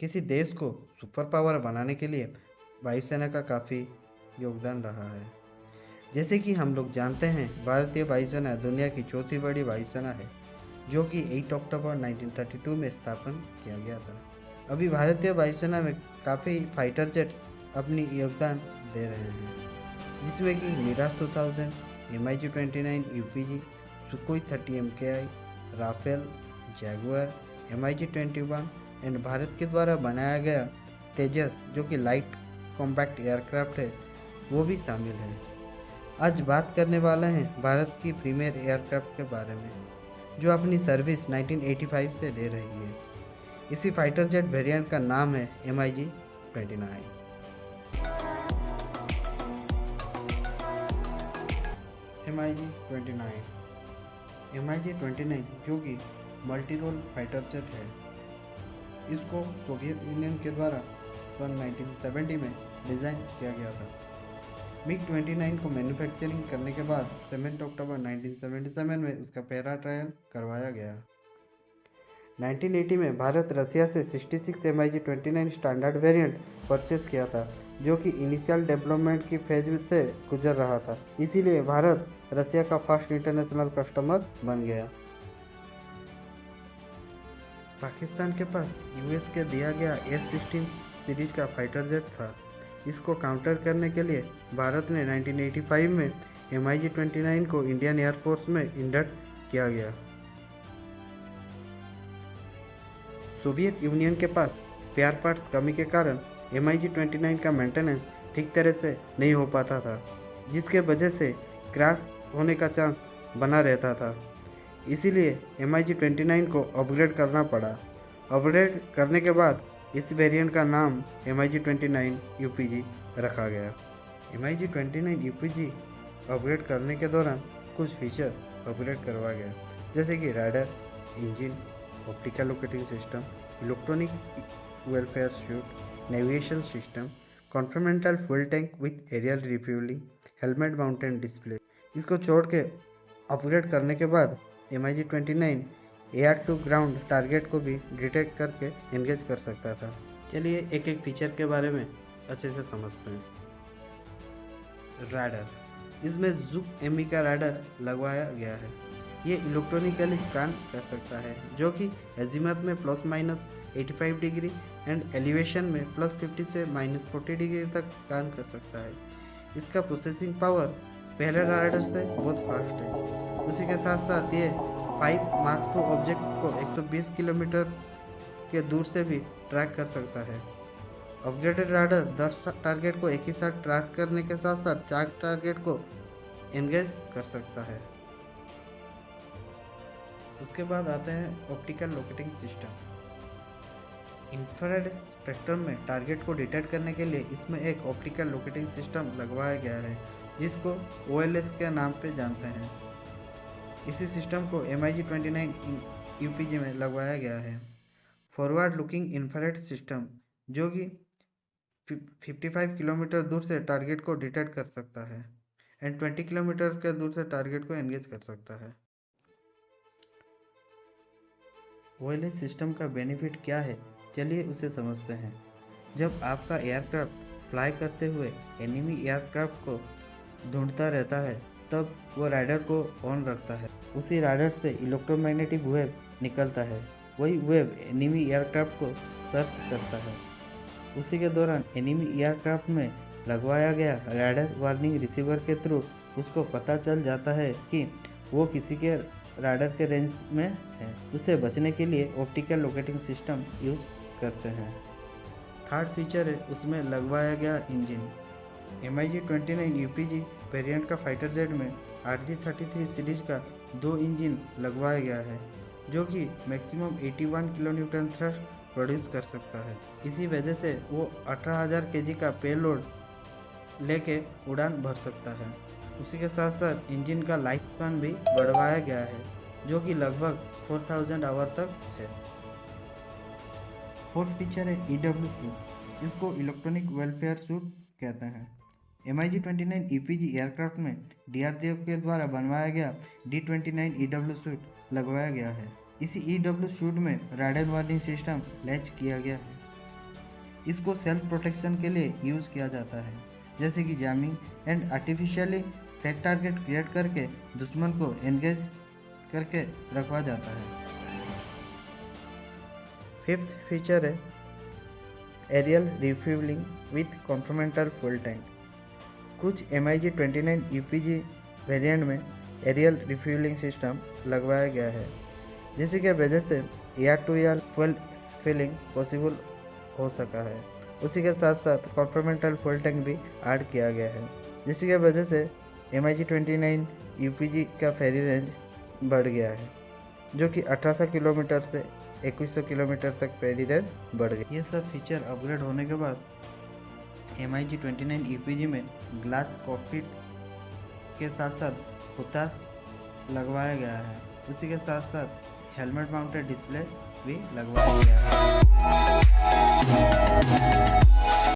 किसी देश को सुपर पावर बनाने के लिए वायुसेना का काफ़ी योगदान रहा है। जैसे कि हम लोग जानते हैं, भारतीय वायुसेना दुनिया की चौथी बड़ी वायुसेना है, जो कि 8 अक्टूबर 1932 में स्थापन किया गया था। अभी भारतीय वायुसेना में काफ़ी फाइटर जेट्स अपनी योगदान दे रहे हैं, जिसमें कि Mirage 2000, MiG-29 UPG, Sukhoi 30 MKI, Rafale, Jaguar, MiG-21 and Bharat के द्वारा बनाया गया तेजस, जो कि लाइट कॉम्पैक्ट एयरक्राफ्ट है, वो भी शामिल है। आज बात करने वाले हैं भारत की प्रीमियर एयरक्राफ्ट के बारे में, जो अपनी सर्विस 1985 से दे रही है। इसी फाइटर जेट वेरिएंट का नाम है MiG-29। MiG-29 MiG-29 जो कि मल्टी रोल फाइटर जेट है, इसको सोवियत यूनियन के द्वारा सन 1970 में डिज़ाइन किया गया था। MiG-29 को मैन्युफैक्चरिंग करने के बाद 7 अक्टूबर 1977 में उसका पहला ट्रायल करवाया गया। 1980 में भारत रसिया से 66 MiG-29 स्टैंडर्ड वेरिएंट परचेस किया था, जो कि इनिशियल डेवलपमेंट की फेज से गुजर रहा था। इसीलिए भारत रसिया का फर्स्ट इंटरनेशनल कस्टमर बन गया। पाकिस्तान के पास यूएस के दिया गया F-16 सीरीज का फाइटर जेट था। इसको काउंटर करने के लिए भारत ने 1985 में MiG-29 को इंडियन एयरफोर्स में इंडक्ट किया गया। सोवियत यूनियन के पास स्पेयर पार्ट्स कमी के कारण MiG-29 का मेंटेनेंस ठीक तरह से नहीं हो पाता था, जिसके वजह से क्रैश होने का चांस बना रहता था। इसीलिए MiG-29 को अपग्रेड करना पड़ा। अपग्रेड करने के बाद इस वेरिएंट का नाम MiG-29 UPG रखा गया। MiG-29 UPG अपग्रेड करने के दौरान कुछ फीचर अपग्रेड करवाया गया, जैसे कि radar, engine, optical locating system, electronic welfare suit, navigation system, confidential fuel tank with aerial refuelling, helmet mounted display. इसको छोड़ के अपग्रेड करने के बाद MiG-29 air to ground target को भी डिटेक्ट करके एंगेज कर सकता था। चलिए एक एक फीचर के बारे में अच्छे से समझते हैं। राडार, इसमें ज़ूम एमई का राडार लगवाया गया है। ये इलेक्ट्रॉनिकली स्कैन कर सकता है, जो कि एजीमथ में ±85 डिग्री एंड एलिवेशन में +50 से -40 डिग्री तक स्कैन कर सकता है। इसका प्रोसेसिंग पावर पहले राडार से बहुत फास्ट है। उसी के साथ साथ ये 5 Mark II ऑब्जेक्ट को 120 किलोमीटर के दूर से भी ट्रैक कर सकता है। अपग्रेडेड राडार 10 टारगेट को एक ही साथ ट्रैक करने के साथ साथ 4 टारगेट को एंगेज कर सकता है। उसके बाद आते हैं optical locating system. Infrared spectrum में टारगेट को डिटेक्ट करने के लिए इसमें एक ऑप्टिकल लोकेटिंग सिस्टम लगवाया गया है, जिसको OLS के नाम पे जानते हैं। इसी सिस्टम को MiG-29 UPG में लगवाया गया है। फॉरवर्ड लुकिंग इंफ्रारेड सिस्टम, जो कि 55 किलोमीटर दूर से टारगेट को डिटेक्ट कर सकता है एंड 20 किलोमीटर के दूर से टारगेट को एंगेज कर सकता है। OLS सिस्टम का बेनिफिट क्या है, चलिए उसे समझते हैं। जब आपका एयरक्राफ्ट फ्लाई करते हुए एनिमी एयरक्राफ्ट को ढूंढता रहता है, तब वो राडार को ऑन रखता है। उसी राडार से इलेक्ट्रोमैग्नेटिक वेव निकलता है। वही वेव एनिमी एयरक्राफ्ट को सर्च करता है। उसी के दौरान एनिमी एयरक्राफ्ट में लगवाया गया राडार वार्निंग रिसीवर के थ्रू उसको पता चल जाता है कि वो किसी के राडार के रेंज में है। उससे बचने के लिए ऑप्टिकल लोकेटिंग सिस्टम यूज करते हैं। थर्ड फीचर है उसमें लगवाया गया इंजन। MiG-29 UPG वेरिएंट का फाइटर जेट में RG-33 सीरीज का 2 इंजन लगवाया गया है, जो कि मैक्सिमम 81 किलोन्यूटन थ्रस्ट प्रोड्यूस कर सकता है। इसी वजह से वो 18,000 kg का पेलोड लेके उड़ान भर सकता है। उसी के साथ साथ इंजन का लाइफ स्पैन भी बढ़वाया गया है, जो कि लगभग 4000 आवर तक है। फोर्थ फीचर है EW सूट। इसको इलेक्ट्रॉनिक वेलफेयर सूट कहते हैं। MiG-29 UPG एयरक्राफ्ट में DRDO के द्वारा बनवाया गया D-29 EW सूट लगवाया गया है। इसी EW सूट में राडार वार्निंग सिस्टम लैच किया गया है। इसको सेल्फ प्रोटेक्शन के लिए यूज़ किया जाता है, जैसे कि jamming and artificially fake target create करके दुश्मन को एंगेज करके रखवा जाता है। फिफ्थ फीचर है aerial refuelling with complemental full tank. कुछ MiG-29 UPG वेरिएंट में एरियल रिफ्यूलिंग सिस्टम लगवाया गया है, जिसकी वजह से air to air fuel filling possible हो सका है। उसी के साथ साथ कॉम्प्लीमेंटल फुल टैंक भी ऐड किया गया है, जिसकी वजह से MiG-29 UPG का फेरी रेंज बढ़ गया है, जो कि 1800 किलोमीटर से 2100 किलोमीटर तक फेरी रेंज बढ़ गई। ये सब फीचर अपग्रेड होने के बाद MiG-29 UPG में ग्लास कॉकपिट के साथ साथ हुताश लगवाया गया है। उसी के साथ साथ हेलमेट माउंटेड डिस्प्ले भी लगवाया गया है।